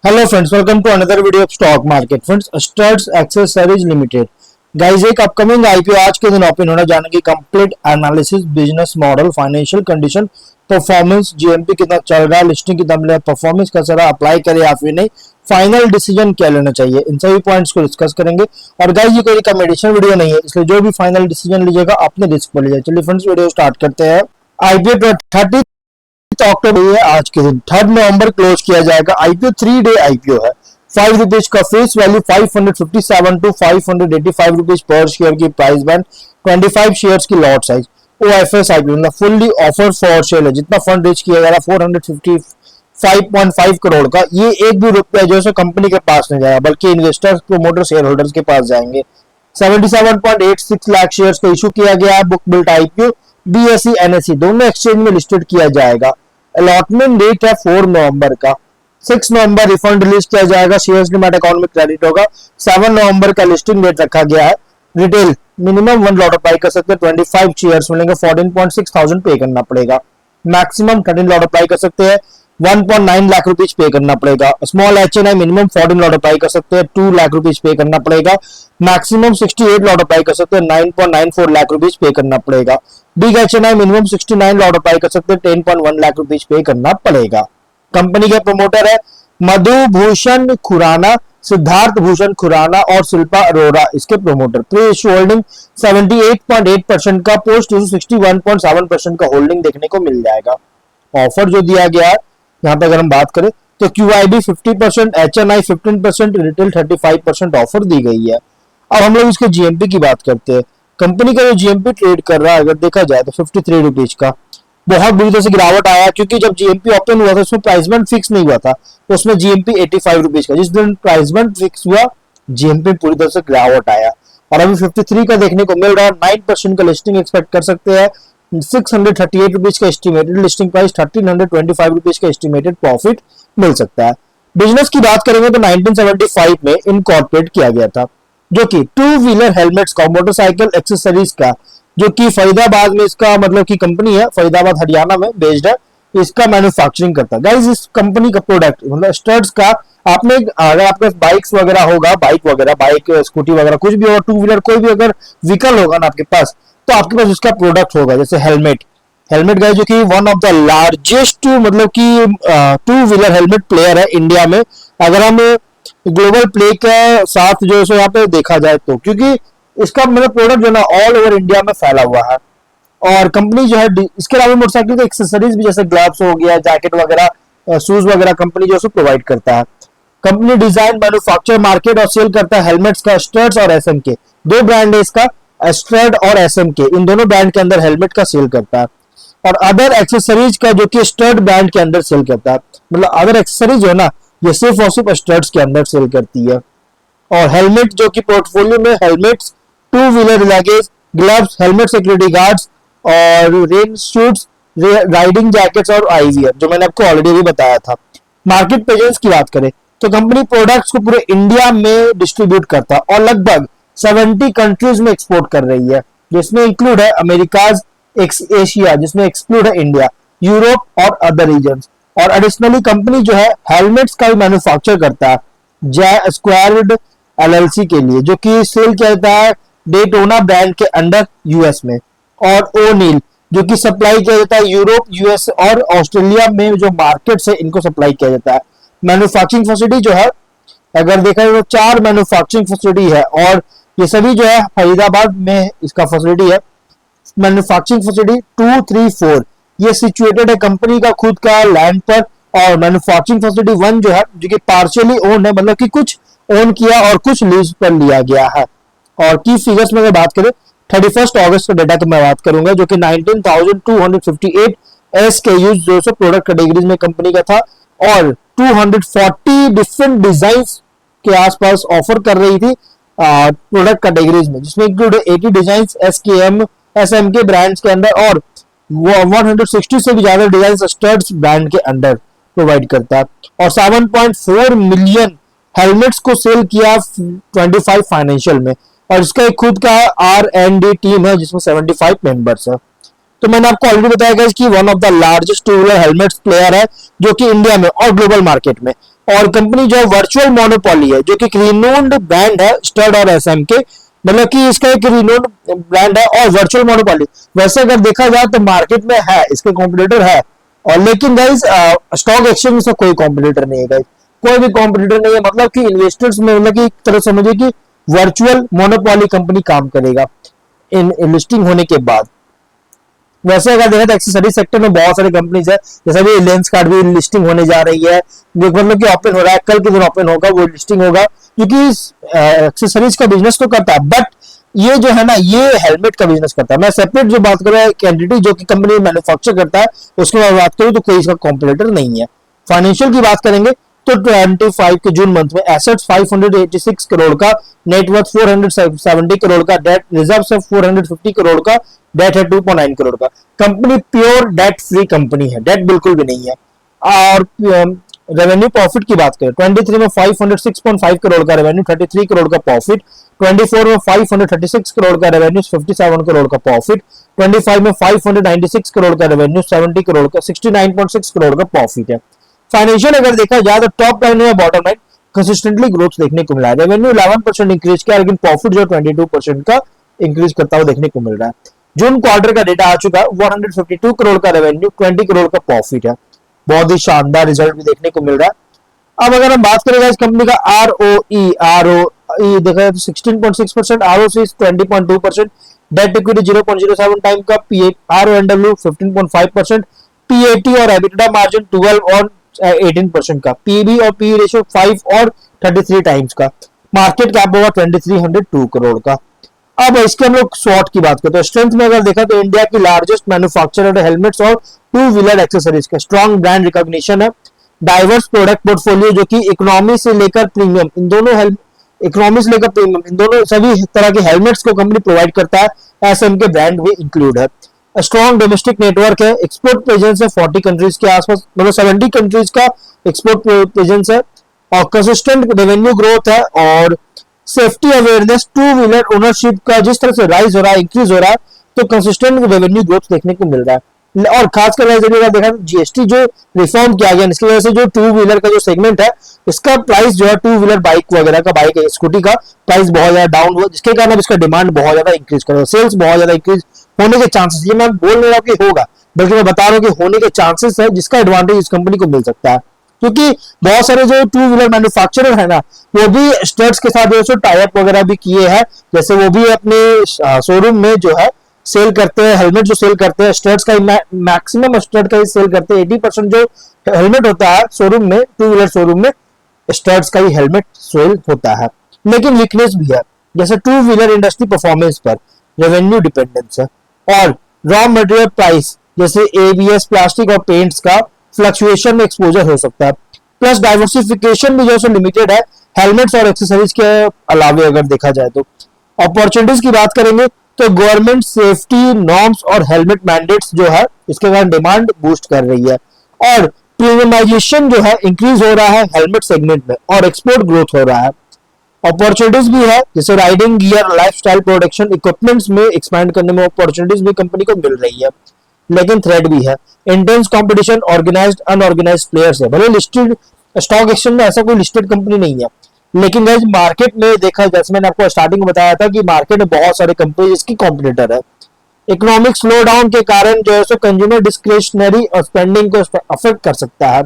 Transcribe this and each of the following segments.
Hello friends, welcome to another video of stock market. Friends, Studds Accessories Limited guys एक upcoming IPO आज के दिन open होना, जानेंगे complete analysis, business model, financial condition, performance, GMP कितना चल रहा है, लिस्टिंग कितना मिला, परफॉर्मेंस कैसा रहा, अप्लाई करें या फिर नहीं, फाइनल डिसीजन क्या लेना चाहिए, इन सभी पॉइंट्स को डिस्कस करेंगे। और गाइस ये कोई रिकमेंडेशन वीडियो नहीं है, इसलिए जो भी फाइनल डिसीजन लीजिएगा अपने रिस्क पर लीजिए। चलिए फ्रेंड्स, वीडियो स्टार्ट करते हैं। आईपीओ 30 अक्टूबर है आज के दिन, 3 नवंबर क्लोज किया जाएगा। आईपीओ 3 डे आईपीओ है। ₹5 का face value, 557 to 585 rupees per share की प्राइस बैंड, 25 शेयर्स की लॉट साइज। ओएफएस आईपीओ मतलब फुल्ली ऑफर फॉर सेल है। जितना फंड रीच किया जा रहा 455.5 करोड़ का, ये एक भी रुपया जो है कंपनी के पास नहीं जाएगा, बल्कि इन्वेस्टर्स, प्रोमोटर, शेयर होल्डर्स के पास जाएंगे। 77.86 लाख शेयर्स का इशू किया गया है। Book built IPO BSE NSE दोनों एक्सचेंज में लिस्टेड किया जाएगा। अलॉटमेंट डेट है 4 नवंबर का। 6 नवंबर रिफंड रिलीज किया जाएगा, शेयर्स डिमैट अकाउंट में क्रेडिट होगा। 7 नवंबर का लिस्टिंग डेट रखा गया है। रिटेल मिनिमम 1 लॉट अप्लाई कर सकते हैं, 25 शेयर्स मिलेंगे, 14.6 थाउजेंड पे करना पड़ेगा। मैक्सिमम 13 लॉट अप्लाई कर सकते हैं, 1.9 लाख रुपीज पे करना पड़ेगा। Small HNI minimum 14 lot apply कर सकते हैं, 2 लाख रुपीज पे करना पड़ेगा। मैक्सिमम 68 लॉट अप्लाई कर सकते हैं, 9.94 लाख रुपीज पे करना पड़ेगा। Big HNI minimum 69 lot apply कर सकते हैं, 10.1 लाख रुपीज पे करना पड़ेगा। कंपनी के प्रमोटर है मधु भूषण खुराना, सिद्धार्थ भूषण खुराना और शिल्पा अरोरा इसके प्रमोटर। प्री इश्यू होल्डिंग 78.8% का, पोस्ट इश्यू 61.7% का होल्डिंग देखने को मिल जाएगा। ऑफर जो दिया गया है यहाँ पे अगर हम बात करें तो क्यूआईबी 50%, एचएनआई 15%, रिटेल 35% ऑफर दी गई है। अब हम लोग इसके जीएमपी की बात करते हैं। कंपनी का जो जीएमपी ट्रेड कर रहा है अगर देखा जाए तो 53 रुपीज का, बहुत बुरी तरह से गिरावट आया, क्योंकि जब जीएमपी ओपन हुआ था उसमें प्राइस बैंड फिक्स नहीं हुआ था, तो उसमें जीएमपी 85 रुपीज का, जिस दिन प्राइस बैंड फिक्स हुआ जीएमपी पूरी तरह से गिरावट आया और अभी 53 का देखने को मिल रहा है। 9% का लिस्टिंग एक्सपेक्ट कर सकते हैं। 638 रुपीज का एस्टिमेटेड लिस्टिंग प्राइस, 1325 रुपीज का एस्टिमेटेड प्रॉफिट मिल सकता है। बिजनेस की बात करेंगे तो 1975 में इनकॉर्पोरेट किया गया था, जो कि 2 व्हीलर हेलमेट्स का, मोटरसाइकिल एक्सेसरीज का, जो कि फरीदाबाद में इसका मतलब की कंपनी है, फरीदाबाद हरियाणा में बेस्ड है, इसका मैन्युफैक्चरिंग करता है। गाइस इस कंपनी का प्रोडक्ट मतलब स्टड्स का, आपने अगर आपके पास बाइक्स वगैरह होगा, बाइक स्कूटी वगैरह कुछ भी होगा, 2 व्हीलर कोई भी अगर व्हीकल होगा ना आपके पास, तो आपके पास उसका प्रोडक्ट होगा। जैसे हेलमेट गाइस जो कि वन ऑफ द लार्जेस्ट मतलब की 2 व्हीलर हेलमेट प्लेयर है इंडिया में, अगर हम ग्लोबल प्ले के साथ जो है यहाँ पे देखा जाए तो, क्योंकि इसका मतलब प्रोडक्ट जो है ना ऑल ओवर इंडिया में फैला हुआ है। और कंपनी जो है इसके अलावा मोटरसाइकिल के एक्सेसरीज भी, जैसे ग्लव्स हो गया, जैकेट वगैरह, शूज वगैरह कंपनी जो है प्रोवाइड करता है। कंपनी डिजाइन, मैन्युफैक्चर, मार्केट और सेल करता है हेलमेट्स का, स्टड्स और एसएम के। 2 ब्रांड है इसका, स्टड और एसएम के, इन दोनों ब्रांड के अंदर हेलमेट का सेल करता है। और अदर एक्सेसरीज का जो कि स्टड ब्रांड के अंदर सेल करता है, मतलब अदर एक्सेसरीज जो है ना ये सिर्फ और सिर्फ स्टड्स के अंदर सेल करती है। और हेलमेट जो कि पोर्टफोलियो में helmets, 2 wheeler luggage, gloves, helmet security guards और रेन सूट्स, राइडिंग जैकेट्स और आईवीआर, जो मैंने आपको ऑलरेडी भी बताया था। मार्केट प्रेजेंस की बात करें तो कंपनी प्रोडक्ट्स को पूरे इंडिया में डिस्ट्रीब्यूट करता है और लगभग 70 कंट्रीज में एक्सपोर्ट कर रही है, जिसमें इंक्लूड है अमेरिकाज, एशिया, जिसमें एक्सक्लूड है इंडिया, यूरोप और अदर रीजन्स। और एडिशनली कंपनी जो है हेलमेट्स का भी मैन्युफैक्चर करता है स्क्वायर्ड एलएलसी के लिए, जो कि सेल किया जाता है डेटोना ब्रांड के अंडर यूएस में। और ओनील जो कि सप्लाई किया जाता है यूरोप, यूएस और ऑस्ट्रेलिया में जो मार्केट्स है इनको सप्लाई किया जाता है। मैन्युफैक्चरिंग फैसिलिटी जो है अगर देखा जाए तो 4 मैन्युफैक्चरिंग फैसिलिटी है और ये सभी जो है फरीदाबाद में इसका फैसिलिटी है। मैन्युफैक्चरिंग फैसिलिटी 2, 3, 4 ये सिचुएटेड है कंपनी का खुद का लैंड पर। और मैन्युफैक्चरिंग फैसिलिटी 1 जो है जो कि पार्शियली ओन्ड है, मतलब कि कुछ ओन किया और कुछ लीज पर लिया गया है। और की फिगर्स में अगर बात करें 31 अगस्त का डेटा की मैं बात करूंगा, जो कि 19,258 SKUs जो सो प्रोडक्ट कैटेगरीज में कंपनी का था और 240 डिफरेंट डिजाइन के आसपास ऑफर कर रही थी प्रोडक्ट कैटेगरीज में, जिसमें इंक्लूड 80 डिजाइन एसकेएम एसएम के ब्रांड्स के अंदर और 160 से भी ज्यादा डिजाइन स्टड्स ब्रांड के अंदर प्रोवाइड करता है। और 7.4 मिलियन हेलमेट्स को सेल किया 25 फाइनेंशियल में, और इसका एक खुद का R&D टीम है जिसमें 75 मेंबर्स है। तो मैंने आपको ऑलरेडी बताया कि one of the largest 2 wheeler helmets player है, जो कि इंडिया में और ग्लोबल मार्केट में और कंपनी जो है वर्चुअल मोनोपोली है, जो कि रिनोन्ड ब्रांड है स्टड और एसएम के, मतलब कि इसका एक रिनोन्ड ब्रांड है और वर्चुअल मोनोपोली। वैसे अगर देखा जाए तो मार्केट में है, इसके कॉम्पिटिटर है, और लेकिन गाइस स्टॉक एक्सचेंज में कोई कॉम्पिटिटर नहीं है गाइस, कोई भी कॉम्पिटिटर नहीं है। मतलब कि इन्वेस्टर्स में मतलब कि एक तरह समझिए कि वर्चुअल मोनोपोली कंपनी काम करेगा इन लिस्टिंग होने के बाद। वैसे अगर देखा तो एक्सेसरीज सेक्टर में बहुत सारी कंपनीज है, जैसे भी लेंस कार्ड भी लिस्टिंग होने जा रही है, मतलब कि ओपन हो रहा है, कल के दिन ओपन होगा, वो लिस्टिंग होगा, क्योंकि एक्सेसरीज का बिजनेस तो करता है, बट ये जो है ना, ये हेलमेट का बिजनेस करता है। मैं सेपरेट जो बात कर रहा हूँ एंटिटी जो कि कंपनी मैन्युफैक्चर करता है, उसके बाद बात करूँ तो कोई इसका कॉम्पिटिटर नहीं है। फाइनेंशियल की बात करेंगे तो 25 के जून मंथ में एसेट्स 586 करोड़ का, नेटवर्थ 470 करोड़ का, डेट रिजर्व से 450 करोड़ का, डेट है 2.9 करोड़ का। Company pure debt free company है, डेट बिल्कुल भी नहीं है। और रेवेन्यू प्रॉफिट की बात करें, 23 में 506.5 करोड़ का रेवेन्यू, 33 करोड़ का प्रॉफिट, 24 में 536 करोड़ का रेवेन्यू, 57 करोड़ का प्रॉफिट, 25 में 596 करोड़ का रेवेन्यू, 70 करोड़ का 69.6 करोड़ का प्रॉफिट है। फाइनेंशियल अगर देखा जाए तो टॉप लाइन में बॉटम लाइन कंसिस्टेंटली ग्रोथ देखने को मिला है। रेवेन्यू 11% इंक्रीज किया, लेकिन प्रॉफिट जो 22% का इंक्रीज करता हुआ देखने को मिल रहा है। जून क्वार्टर का डेटा आ चुका है, 152 करोड़ का रेवेन्यू, 20 करोड़ का प्रॉफिट है। बहुत ही शानदार रिजल्ट भी देखने को मिल रहा है। अब अगर हम बात करें इस कंपनी का आरओई देखा जाए तो 16.6%, आरओसी 20.2%, डेट इक्विटी 0.07 टाइम का, आरओएनडब्ल्यू 15.5%, पीएटी और एबिटा मार्जिन 12 और 18% का, पीबी और पी रेशियो 5 और 33 टाइम्स का, मार्केट कैप होगा 2302 करोड़ का। अब इसके हम लोग शॉर्ट की बात करते हैं। स्ट्रेंथ में अगर देखा तो इंडिया की लार्जेस्ट मैन्युफैक्चरर हेलमेट्स और टू व्हीलर एक्सेसरीज का, स्ट्रॉन्ग ब्रांड रिकॉग्निशन है, डाइवर्स प्रोडक्ट पोर्टफोलियो जो कि इकोनॉमी से लेकर प्रीमियम, इन दोनों इकोनॉमी से लेकर प्रीमियम, इन दोनों सभी तरह के हेलमेट्स को कंपनी प्रोवाइड करता है, ऐसे उनके ब्रांड भी इंक्लूड है। स्ट्रॉन्ग डोमेस्टिक नेटवर्क है, एक्सपोर्ट प्रेजेंस है 40 कंट्रीज के आसपास, मतलब 70 कंट्रीज का एक्सपोर्ट प्रेजेंस है, और कंसिस्टेंट रेवेन्यू ग्रोथ है, और safety awareness, two wheeler ownership का जिस तरह से राइज हो रहा है, इंक्रीज हो रहा है, तो कंसिस्टेंट रेवेन्यू ग्रोथ देखने को मिल रहा है। और खासकर देखा जीएसटी जो रिफॉर्म किया गया, इसकी वजह से जो टू व्हीलर का जो सेगमेंट है, इसका प्राइस जो है टू व्हीलर बाइक वगैरह का, बाइक स्कूटी का प्राइस बहुत ज्यादा डाउन हुआ, जिसके कारण इसका डिमांड बहुत ज्यादा इंक्रीज करेगा, सेल्स बहुत ज्यादा इंक्रीज होने के चांसेस, ये मैं बोल नहीं रहा कि होगा, बल्कि मैं बता रहा हूँ कि होने के चांसेस है, जिसका एडवांटेज इस कंपनी को मिल सकता है। क्योंकि बहुत सारे जो टू व्हीलर मैन्युफैक्चरर है ना, वो भी स्टड्स के साथ जो टाई अप वगैरह भी किए हैं, जैसे वो भी अपने शोरूम में जो है सेल करते हैं, हेलमेट जो सेल करते हैं, स्टड्स का मैक्सिमम स्टड का ही सेल करते हैं। 80% जो हेलमेट होता है शोरूम में, टू व्हीलर शोरूम में स्टड्स का ही हेलमेट सेल होता है। लेकिन वीकनेस भी है, जैसे टू व्हीलर इंडस्ट्री परफॉर्मेंस पर रेवेन्यू डिपेंडेंस है, और रॉ मटेरियल प्राइस जैसे एबीएस, प्लास्टिक और पेंट्स का फ्लक्चुएशन में एक्सपोजर हो सकता है। प्लस डाइवर्सिफिकेशन भी जो है लिमिटेड है हेलमेट्स और एक्सेसरीज के अलावे अगर देखा जाए तो। अपॉर्चुनिटीज की बात करेंगे तो गवर्नमेंट सेफ्टी नॉर्म्स और हेलमेट मैंडेट्स जो है, इसके कारण डिमांड बूस्ट कर रही है, और प्रीमियमाइजेशन जो है इंक्रीज हो रहा है हेलमेट सेगमेंट में, और एक्सपोर्ट ग्रोथ हो रहा है। अपॉर्चुनिटीज भी है, जैसे riding gear, lifestyle production equipments में एक्सपैंड करने में अपॉर्चुनिटीज भी कंपनी को मिल रही है। लेकिन थ्रेट भी है, intense competition, organised unorganised players है। भले लिस्टेड स्टॉक एक्सचेंज में ऐसा कोई लिस्टेड कंपनी नहीं है, लेकिन गाइस मार्केट में देखा, जैसे मैंने आपको स्टार्टिंग में बताया था कि मार्केट में बहुत सारे कंपनी इसकी कॉम्पिटिटर है। इकोनॉमिक स्लो डाउन के कारण जो है सो कंज्यूमर डिस्क्रिशनरी और स्पेंडिंग को अफेक्ट कर सकता है।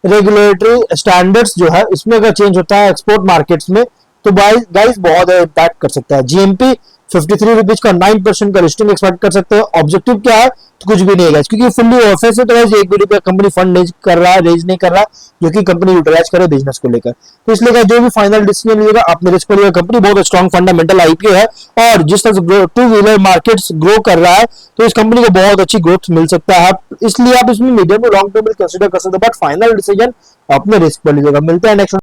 रेगुलेटरी स्टैंडर्ड्स जो है इसमें अगर चेंज होता है एक्सपोर्ट मार्केट्स में, तो गाइस बहुत इम्पैक्ट कर सकता है। जीएमपी 53 रुपीज का 9% का लिस्टिंग एक्सपेक्ट कर सकते हैं। ऑब्जेक्टिव क्या है तो कुछ भी नहीं है, क्योंकि फुल्ली ऑफिस है, तो वैसे एक भी रुपया कंपनी फंड रेज कर रहा है, रेज नहीं कर रहा, जो कि कंपनी यूटिलाइज करे बिजनेस को लेकर। तो इसलिए जो भी फाइनल डिसीजन लीजिएगा अपने रिस्क पर, कंपनी बहुत स्ट्रॉन्ग फंडामेंटल आईपीओ है, और जिस तरह से टू व्हीलर मार्केट्स ग्रो कर रहा है, तो इस कंपनी को बहुत अच्छी ग्रोथ मिल सकता है। इसलिए आप इसमें medium to long term consider कर सकते हैं, बट फाइनल डिसीजन अपने रिस्क पर लीजिएगा। मिलते हैं नेक्स्ट